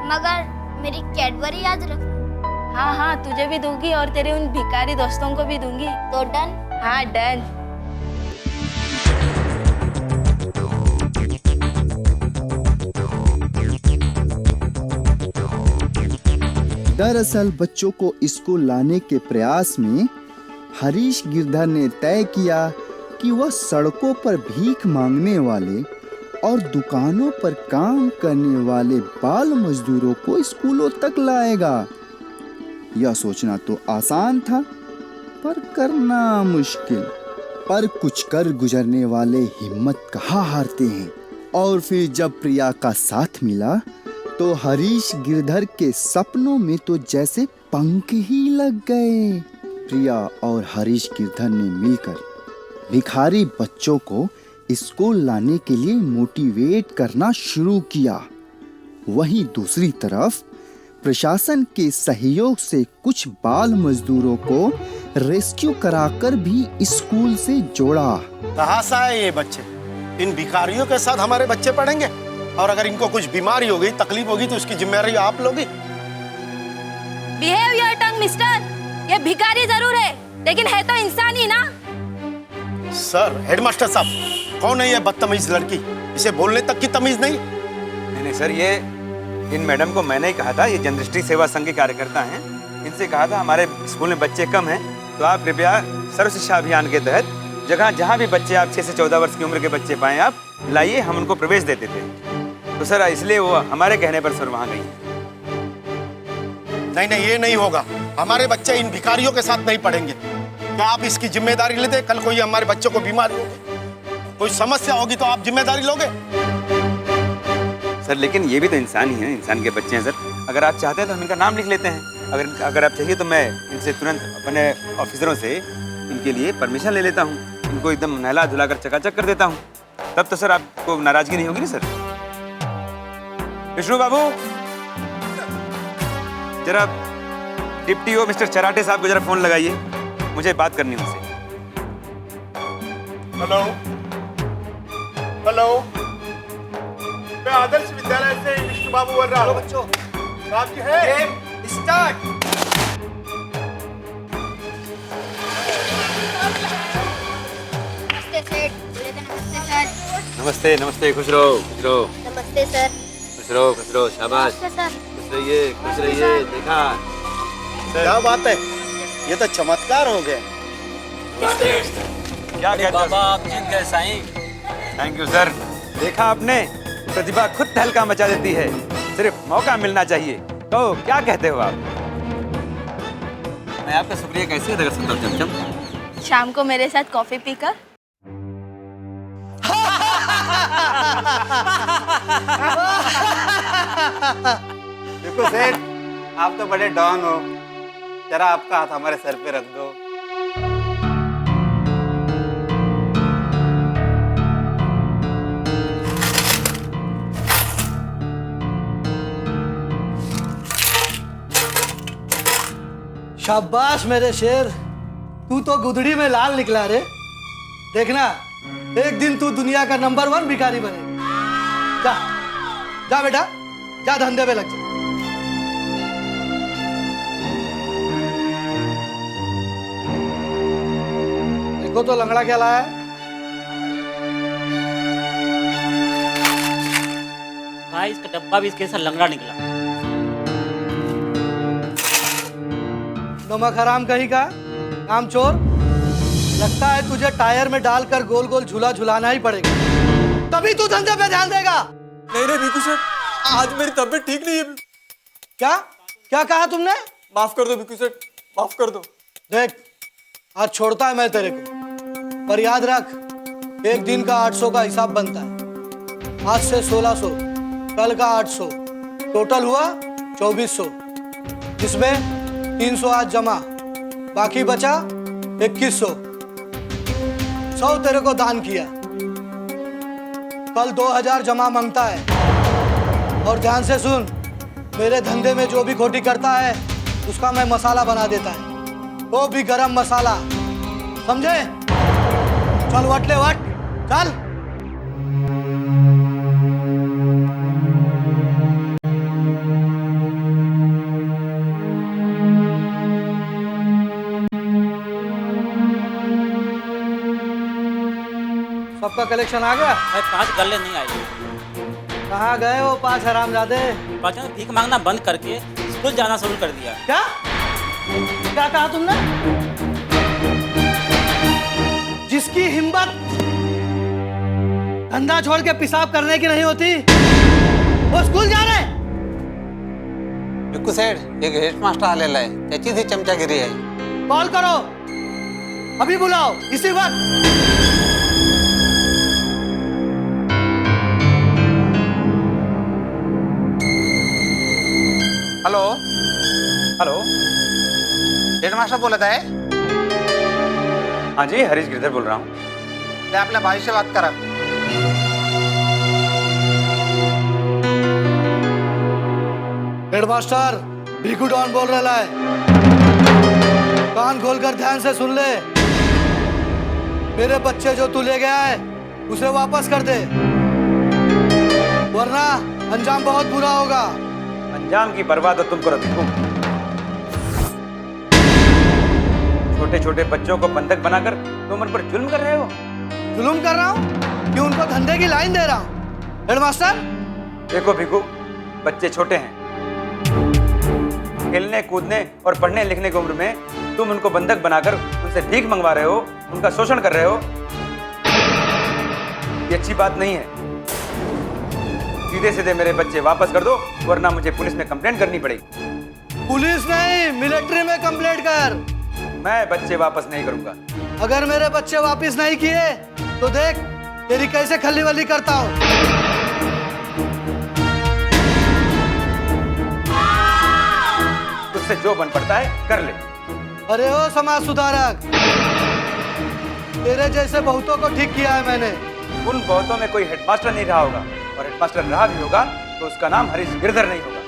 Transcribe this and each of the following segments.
मगर मेरी कैडबरी याद रखना। हाँ हाँ, तुझे भी दूंगी और तेरे उन भिखारी दोस्तों को भी दूंगी। तो डन? हाँ डन। दरअसल बच्चों को स्कूल लाने के प्रयास में हरीश गिरधर ने तय किया कि वह सड़कों पर भीख मांगने वाले और दुकानों पर काम करने वाले बाल मजदूरों को स्कूलों तक लाएगा। यह सोचना तो आसान था, पर करना मुश्किल। पर कुछ कर गुजरने वाले हिम्मत कहाँ हारते हैं। और फिर जब प्रिया का साथ मिला तो हरीश गिरधर के सपनों में तो जैसे पंख ही लग गए। प्रिया और हरीश गिरधर ने मिलकर भिखारी बच्चों को स्कूल लाने के लिए मोटिवेट करना शुरू किया। वहीं दूसरी तरफ प्रशासन के सहयोग से कुछ बाल मजदूरों को रेस्क्यू कराकर भी स्कूल से जोड़ा। कहाँ से आए ये बच्चे? इन भिखारियों के साथ हमारे बच्चे पढ़ेंगे? और अगर इनको कुछ बीमारी हो गई, तकलीफ होगी तो उसकी जिम्मेदारी आप लोगी। Behave your tongue mister. ये भिखारी जरूर है, लेकिन है तो इंसान ही ना। सर, हेडमास्टर साहब, कौन है ये बदतमीज लड़की? इसे बोलने तक की तमीज नहीं। नहीं सर, ये इन मैडम को मैंने ही कहा था। ये जनदृष्टि सेवा संघ के कार्यकर्ता हैं। इनसे कहा था हमारे स्कूल में बच्चे कम हैं, तो आप कृपया सर्व शिक्षा अभियान के तहत जहाँ भी बच्चे आप 6 से 14 वर्ष की उम्र के बच्चे पाएं आप लाइए, हम उनको प्रवेश देते थे। तो सर इसलिए वो हमारे कहने पर सर वहाँ गई। नहीं, ये नहीं होगा। हमारे बच्चे इन भिखारियों के साथ नहीं पढ़ेंगे। क्या आप इसकी जिम्मेदारी लेते? कल कोई हमारे बच्चों को बीमारी होगी, कोई समस्या होगी तो आप जिम्मेदारी लोगे? सर लेकिन ये भी तो इंसान ही है, इंसान के बच्चे हैं सर। अगर आप चाहते हैं तो हम इनका नाम लिख लेते हैं। अगर आप चाहिए तो मैं इनसे तुरंत अपने ऑफिसरों से इनके लिए परमिशन ले लेता हूँ। इनको एकदम नहला धुलाकर चकाचक कर देता हूँ। तब तो सर आपको नाराजगी नहीं होगी ना सर? विष्णु बाबू, जरा डिप्टी ओ मिस्टर चराटे साहब को जरा फोन लगाइए, मुझे बात करनी है उनसे। हेलो हेलो, मैं आदर्श विद्यालय से विष्णु बाबू बोल रहा हूँ। बच्चों रात की है स्टार्ट। नमस्ते सेठ। नमस्ते सर। नमस्ते नमस्ते, खुश रहो खुश रहो। नमस्ते सर। खुश रहो, शाबाश। नमस्ते सर। खुश रहिए। देखा क्या बात है, ये तो चमत्कार हो गए। क्या कहते बाबा, आप जीत गए साईं। Thank you sir. देखा आपने, प्रतिभा खुद तहलका मचा देती है, सिर्फ मौका मिलना चाहिए। तो क्या कहते हो आप? मैं आपका शुक्रिया कैसे अदा कर सकता हूँ चमचम? शाम को मेरे साथ कॉफी पीकर। देखो सेठ, आप तो बड़े डॉन हो। जरा आपका हाथ हमारे सर पे रख दो। शाबाश मेरे शेर, तू तो गुदड़ी में लाल निकला रे। देखना, एक दिन तू दुनिया का नंबर 1 भिखारी बनेगा। जा जा बेटा, जा धंधे पे लग जा। देखो तो लंगड़ा क्या लाया है। भाई इसका डब्बा भी इसके साथ लंगड़ा निकला। नमक हराम कहीं का काम चोर। लगता है तुझे टायर में डालकर गोल गोल झूला झुलाना ही पड़ेगा, तभी तू धंधे पे ध्यान देगा। नहीं भिकू सेठ, आज मेरी तबीयत ठीक नहीं है। क्या क्या कहा तुमने? माफ कर दो भिकू सेठ, माफ कर दो। देख, आज छोड़ता है मैं तेरे को, पर याद रख, एक दिन का 800 का हिसाब बनता है। आज से 1600, कल का 800, टोटल हुआ 2400, जिसमें 300 आज जमा, बाकी बचा 2100। 100 तेरे को दान किया। कल 2000 जमा मांगता है। और ध्यान से सुन, मेरे धंधे में जो भी खोटी करता है उसका मैं मसाला बना देता है, वो भी गरम मसाला, समझे? चल वट ले वट, चल। आपका कलेक्शन आ गया? भाई 5 गल्ले नहीं आई। कहाँ गए वो 5 हरामजादे? बच्चों ने भीख मांगना बंद करके स्कूल जाना शुरू कर दिया। क्या क्या कहा तुमने? जिसकी हिम्मत धंधा छोड़ के पेशाब करने की नहीं होती वो स्कूल जा रहे? बिक्कू सेठ एक हेड मास्टर आलेला आहे, त्याचीच ही चमचागिरी आहे. कॉल करो, अभी बुलाओ इसी वक्त. हॅलो हेलो, हेड मास्टर बोलत आहे? हाँ जी, हरीश गिरधर बोल रहा हूँ. ते आपल्या भाईशी बात करा. हेडमास्टर भीखू डॉन बोल रहा है, कान खोलकर ध्यान से सुन ले. मेरे बच्चे जो तू ले गया है उसे वापस कर दे, वरना अंजाम बहुत बुरा होगा. अंजाम की परवाह तो तुम करो भिक्कू. छोटे छोटे बच्चों को बंधक बनाकर तुम उन पर जुल्म कर रहे हो. जुल्म कर रहा हूँ कि उनको धंधे की लाइन दे रहा हूँ. हेडमास्टर देखो भिक्कू, बच्चे छोटे हैं. खेलने कूदने और पढ़ने लिखने की उम्र में तुम उनको बंधक बनाकर उनसे भीख मंगवा रहे हो, उनका शोषण कर रहे हो. ये अच्छी बात नहीं है. सीधे सीधे मेरे बच्चे वापस कर दो, वरना मुझे पुलिस में कंप्लेंट करनी पड़ेगी. पुलिस नहीं, मिलिट्री में कंप्लेंट कर. मैं बच्चे वापस नहीं करूंगा. अगर मेरे बच्चे वापस नहीं किए तो देख तेरी कैसे खल्ली वल्ली करता हूँ. तुझसे जो बन पड़ता है कर ले. अरे ओ समाज सुधारक, तेरे जैसे बहुतों को ठीक किया है मैंने. उन बहुतों में कोई हेडमास्टर नहीं रहा होगा, और हेडमास्टर रहा भी होगा तो उसका नाम हरीश गिरधर नहीं होगा.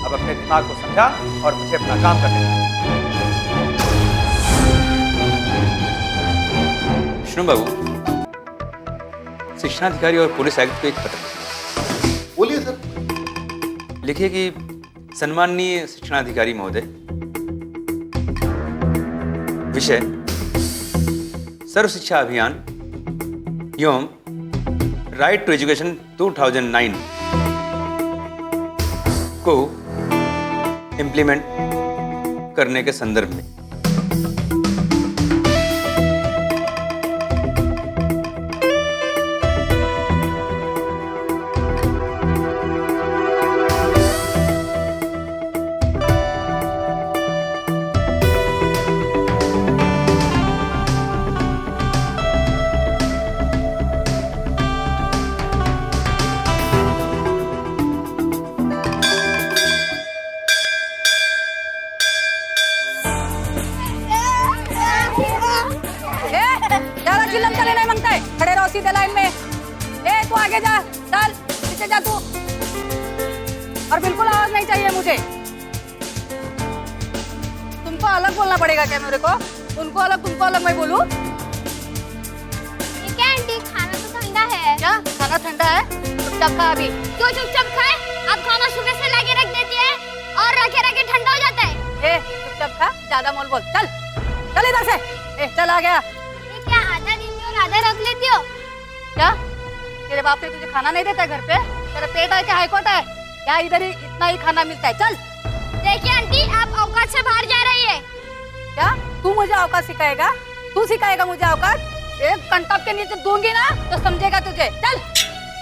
अब अपने दिमाग को समझा और मुझे अपना काम करने दे. विष्णु बाबू, शिक्षणाधिकारी और पुलिस आयुक्त को एक पत्र. बोलिए सर. लिखिए कि सम्माननीय शिक्षणाधिकारी महोदय, विषय सर्व शिक्षा अभियान एवं राइट टू एजुकेशन 2009 को इम्प्लीमेंट करने के संदर्भ में ज्यादा चिल्लम चले नहीं मांगता है. खड़े रहो सीधे लाइन में. तू आगे जा, चल पीछे जा तू. और बिल्कुल आवाज नहीं चाहिए मुझे. तुमको अलग बोलना पड़ेगा क्या मेरे को? उनको अलग तुमको अलग मैं बोलूं? क्या आंटी, खाना तो ठंडा है. क्या खाना ठंडा है? चुपचाप खा अभी. क्यों चुपचाप खाए? आप खाना सुबह से लाके रख देती है और रखे रखे ठंडा हो जाता है. चुपचाप खा, ज्यादा मोल बोल. चल चल इधर से. चल आ गया. ये क्या आधा देती हो और आधा रख लेती हो? क्या तेरे बाप ने तुझे खाना नहीं देता है घर पे? तेरा पेट है क्या हाईकोर्ट है क्या? इधर ही इतना ही खाना मिलता है. चल. देखिए आंटी, आप औकात से बाहर जा रही है. क्या तू मुझे औकात सिखाएगा? तू सिखाएगा मुझे औकात? एक कंटप के नीचे दूंगी ना तो समझेगा तुझे. चल.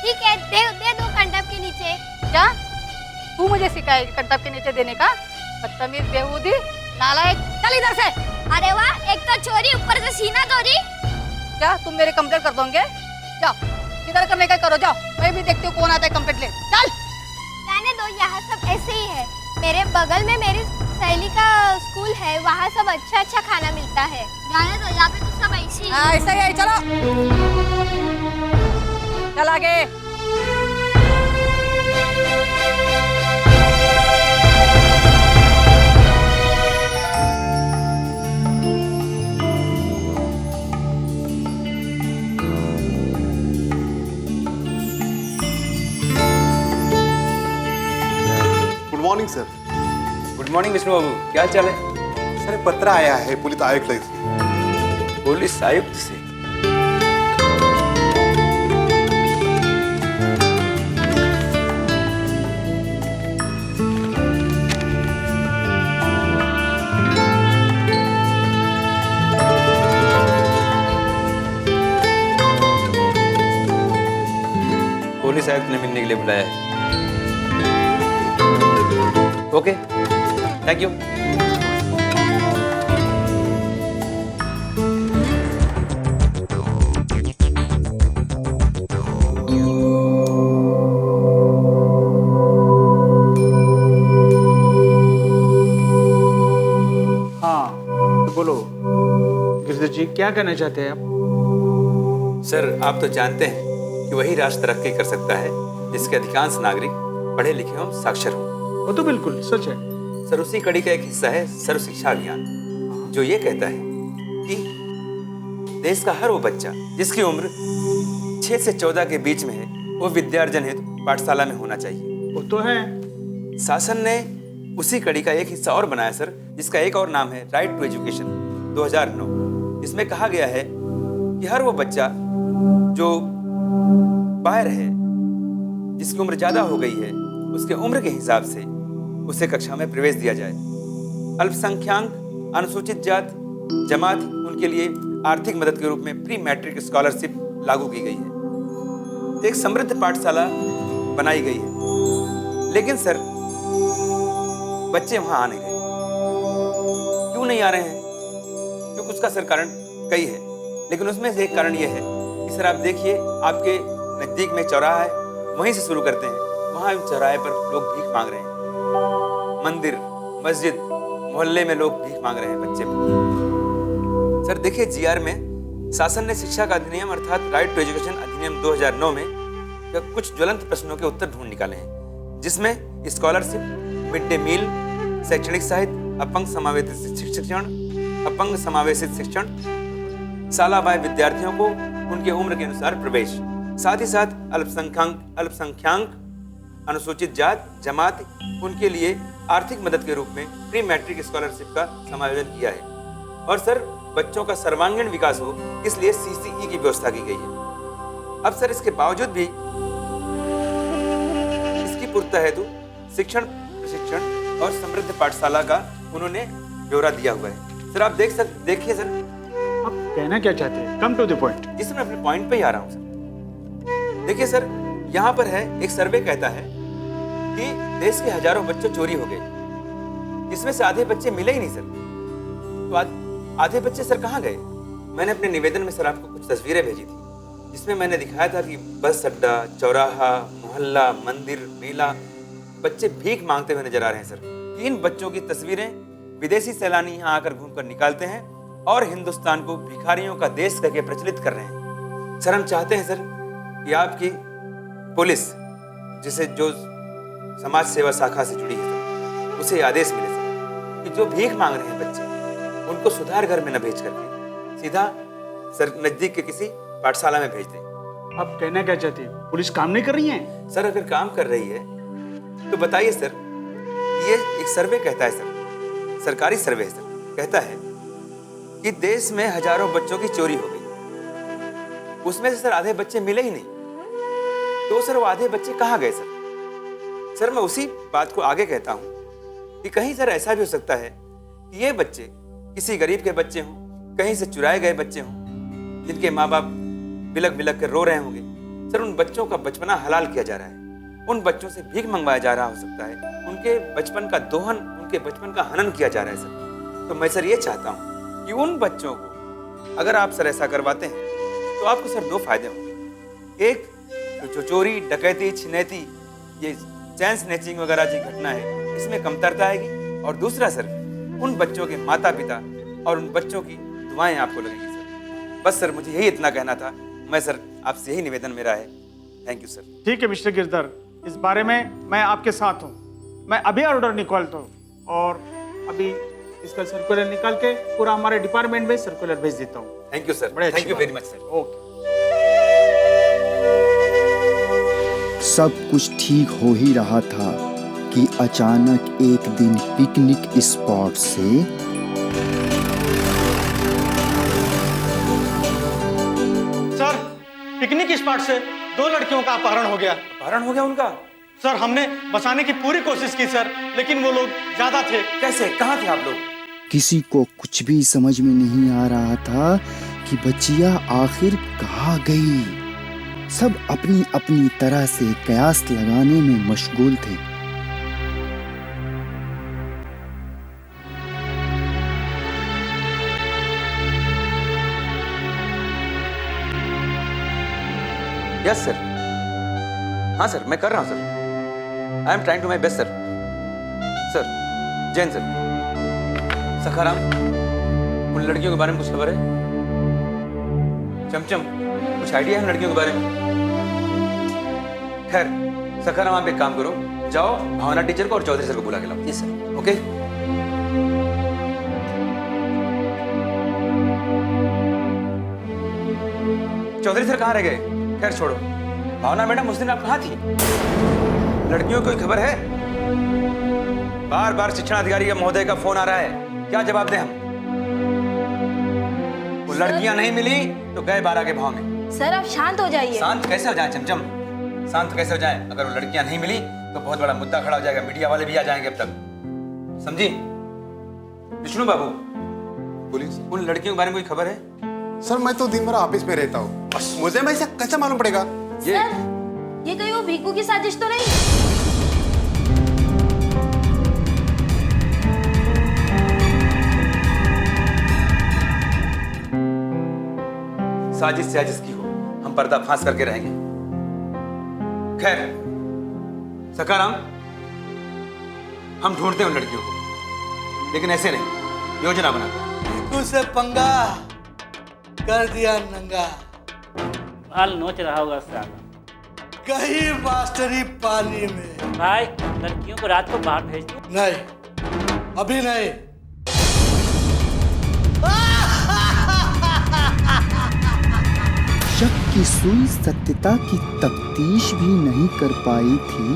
ठीक है, दे दो कंटप के नीचे. क्या तू मुझे सिखाएगी कंटप के नीचे देने का? बदतमीज, बेहूदी, नालायक. चल इधर से. अरे वाह, एक तो चोरी, ऊपर से सीना चोरी. क्या तुम मेरे कंप्लेंट कर दोगे? जाओ, किधर करने का करो. जाओ, मैं भी देखती हूँ कौन आता है कंप्लेंट ले. चल. जाने दो, यहाँ सब ऐसे ही है. मेरे बगल में मेरी सहेली का स्कूल है, वहाँ सब अच्छा अच्छा खाना मिलता है. जाने दो, यहाँ पे तो सब ऐसे ही है. ऐसा ही है. चलो चल आगे. Good morning sir. Good morning Vishnu Babu, क्या हाल चाल है? सर पत्र आया है पुलिस आयुक्त से. पुलिस आयुक्त से। पुलिस आयुक्त ने मिलने के लिए बुलाया है। Okay, thank you. हाँ, बोलो गिरधर जी, क्या कहना चाहते हैं आप? सर, आप तो जानते हैं कि वही राष्ट्र तरक्की कर सकता है जिसके अधिकांश नागरिक पढ़े लिखे हों, साक्षर हों। वो तो बिल्कुल सच है। सर, उसी कड़ी का एक हिस्सा है सर्व शिक्षा अभियान, जो ये कहता है कि देश का हर वो बच्चा जिसकी उम्र 6 से 14 के बीच में है, वो विद्यार्जन हेतु पाठशाला में होना चाहिए। वो तो है। शासन ने उसी कड़ी का एक हिस्सा और बनाया सर, जिसका एक और नाम है राइट टू एजुकेशन 2009। इसमें कहा गया है कि हर वो बच्चा जो बाहर है, जिसकी उम्र ज्यादा हो गई है, उसके उम्र के हिसाब से उसे कक्षा में प्रवेश दिया जाए। अल्पसंख्याक, अनुसूचित जात, जमात, उनके लिए आर्थिक मदद के रूप में प्री मैट्रिक स्कॉलरशिप लागू की गई है। एक समृद्ध पाठशाला बनाई गई है। लेकिन सर, बच्चे वहां आ नहीं रहे। क्यों नहीं आ रहे हैं? क्योंकि उसका सर कारण कई है, लेकिन उसमें से एक कारण यह है कि सर, आप देखिए, आपके नजदीक में चौराहा है, वहीं से शुरू करते हैं। वहां चौराहे पर लोग भीख मांग रहे हैं। मंदिर, मस्जिद, मोहल्ले में लोग भीख मांग रहे हैं बच्चे। सर देखिए, जीआर में शासन ने शिक्षा का अधिनियम अर्थात राइट टू एजुकेशन अधिनियम 2009 में कुछ ज्वलंत प्रश्नों के उत्तर ढूंढ निकाले हैं, जिसमें स्कॉलरशिप, मिड डे मील, शैक्षणिक सहायता, अपंग समावेशित शिक्षण, शालाबाह्य विद्यार्थियों को उनके उम्र के अनुसार प्रवेश, साथ ही साथ अल्पसंख्याक, अनुसूचित जात, जमात, उनके लिए आर्थिक मदद के रूप में प्री मैट्रिक स्कॉलरशिप का समायोजन किया है। और सर, बच्चों का सर्वांगीण विकास हो, इसलिए सीसीई की व्यवस्था की गई है। अब सर, इसके बावजूद भी इसकी पूर्तता हेतु शिक्षण, प्रशिक्षण और समृद्ध पाठशाला का उन्होंने ब्यौरा दिया हुआ है। सर, आप देखिए सर, आप कहना क्या चाहते हैं? Come to the point. जिसमें मैं अपने पॉइंट पे ही आ रहा हूँ सर। देखिए सर, यहाँ पर है एक सर्वे कहता है कि देश के हजारों बच्चे चोरी हो गए, जिसमें से आधे बच्चे मिले ही नहीं सर। तो आधे बच्चे सर कहाँ गए? मैंने अपने निवेदन में सर आपको कुछ तस्वीरें भेजी थी, जिसमें मैंने दिखाया था कि बस अड्डा, चौराहा, मोहल्ला, मंदिर, मेला, बच्चे भीख मांगते हुए नजर आ रहे हैं सर। इन बच्चों की तस्वीरें विदेशी सैलानी यहाँ आकर घूमकर निकालते हैं और हिंदुस्तान को भिखारियों का देश करके प्रचलित कर रहे हैं। सर, हम चाहते हैं सर कि आपकी पुलिस, जिसे जो समाज सेवा शाखा से जुड़ी है सर, उसे आदेश मिले सर कि जो भीख मांग रहे हैं बच्चे, उनको सुधार घर में न भेज करके सीधा सर नजदीक के किसी पाठशाला में भेज दें। आप कहना क्या चाहते हैं? पुलिस काम नहीं कर रही है? सर, अगर काम कर रही है तो बताइए सर। ये एक सर्वे कहता है सर, सरकारी सर्वे है सर, कहता है कि देश में हजारों बच्चों की चोरी हो गई, उसमें से सर आधे बच्चे मिले ही नहीं। तो सर, वो आधे बच्चे कहाँ गए सर? सर, मैं उसी बात को आगे कहता हूँ कि कहीं सर ऐसा भी हो सकता है कि ये बच्चे किसी गरीब के बच्चे हों, कहीं से चुराए गए बच्चे हों, जिनके माँ बाप बिलक बिलक कर रो रहे होंगे। सर, उन बच्चों का बचपना हलाल किया जा रहा है, उन बच्चों से भीख मंगवाया जा रहा हो सकता है, उनके बचपन का दोहन, उनके बचपन का हनन किया जा रहा है सर। तो मैं सर ये चाहता हूँ कि उन बच्चों को अगर आप सर ऐसा करवाते हैं तो आपको सर दो फायदे होंगे। एक, जो चोरी, डकैती, छिनैती, ये चैन स्नैचिंग वगैरह की घटना है, इसमें कमतरता आएगी। और दूसरा सर, उन बच्चों के माता पिता और उन बच्चों की दुआएं आपको लगेंगी सर। बस सर, मुझे यही इतना कहना था। मैं सर आपसे यही निवेदन मेरा है। Thank you sir. ठीक है मिस्टर गिरधर, इस बारे में मैं आपके साथ हूँ। मैं अभी ऑर्डर निकालता हूँ और अभी इसका सर्कुलर निकाल के पूरा हमारे डिपार्टमेंट में सर्कुलर भेज देता हूँ। Thank you sir. Thank you very much sir. Okay. सब कुछ ठीक हो ही रहा था कि अचानक एक दिन पिकनिक स्पॉट से पिकनिक स्पॉट से 2 लड़कियों का अपहरण हो गया। अपहरण हो गया उनका? सर हमने बचाने की पूरी कोशिश की सर, लेकिन वो लोग ज्यादा थे। कैसे, कहाँ थे आप लोग? किसी को कुछ भी समझ में नहीं आ रहा था कि बच्चियां आखिर कहाँ गई। सब अपनी अपनी तरह से कयास लगाने में मशगूल थे। Yes sir. हाँ सर, मैं कर रहा हूँ sir. I am trying to my best sir. Sir, Jain sir. Sakharam, उन लड़कियों के बारे में कुछ खबर है? चमचम, कुछ आइडिया है उन लड़कियों के बारे में? खैर, सखाराम आप एक काम करो, जाओ भावना टीचर को और चौधरी सर को बुला के लाओ। जी सर। ओके? चौधरी सर कहाँ रह गए? खैर छोड़ो। भावना मैडम, उस दिन आप कहाँ थी? लड़कियों को कोई खबर है? बार बार शिक्षण अधिकारी का महोदय का फोन आ रहा है, क्या जवाब दें हम? वो लड़कियां नहीं मिली तो गए 12 के भाव में। सर आप शांत हो जाइए। शांत कैसे हो जाए चमचम? शांत कैसे हो जाए? अगर वो लड़कियां नहीं मिली तो बहुत बड़ा मुद्दा खड़ा हो जाएगा, मीडिया वाले भी आ जाएंगे अब तक, समझी? विष्णु बाबू, बोलिए। उन लड़कियों के बारे में कोई खबर है? सर मैं तो दिन भर ऑफिस में रहता हूँ, मुझे मैं इसे कैसे मालूम पड़ेगा? ये कहीं वो भीखू की साजिश तो नहीं? साजिश साजिश की हो, हम पर्दा फांस करके रहेंगे। खैर सखाराम, हम ढूंढते हैं उन लड़कियों को, लेकिन ऐसे नहीं, योजना बनाकर। भीखू से पंगा कर दिया नंगा। बाल नोच रहा होगा साला। गई मास्टरी पानी में। भाई, लड़कियों को रात को बाहर भेज दो। नहीं, अभी नहीं। शक की सुई सत्यता की तफ्तीश भी नहीं कर पाई थी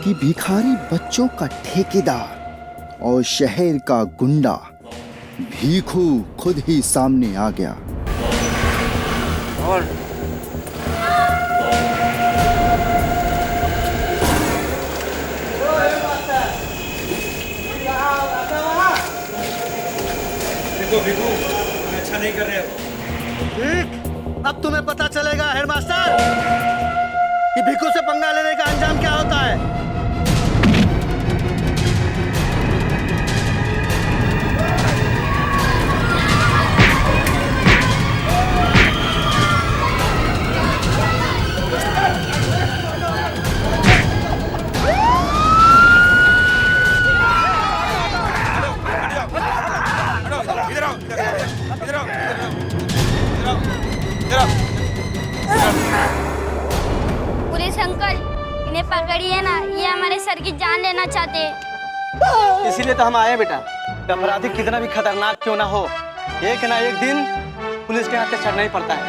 कि भिखारी बच्चों का ठेकेदार और शहर का गुंडा भीखू खुद ही सामने आ गया। और देखो भिखू, अच्छा नहीं कर रहे हो। अब तुम्हें पता चलेगा हेडमास्टर कि भीखू से पंगा लेने का अंजाम क्या होता है। पुलिस अंकल, इन्हें पकड़िए ना, ये हमारे सर की जान लेना चाहते हैं। इसीलिए तो हम आए बेटा। अपराधी कितना भी खतरनाक क्यों ना हो, एक ना एक दिन पुलिस के हाथ से चढ़ना ही पड़ता है।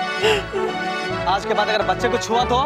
आज के बाद अगर बच्चे को छुआ तो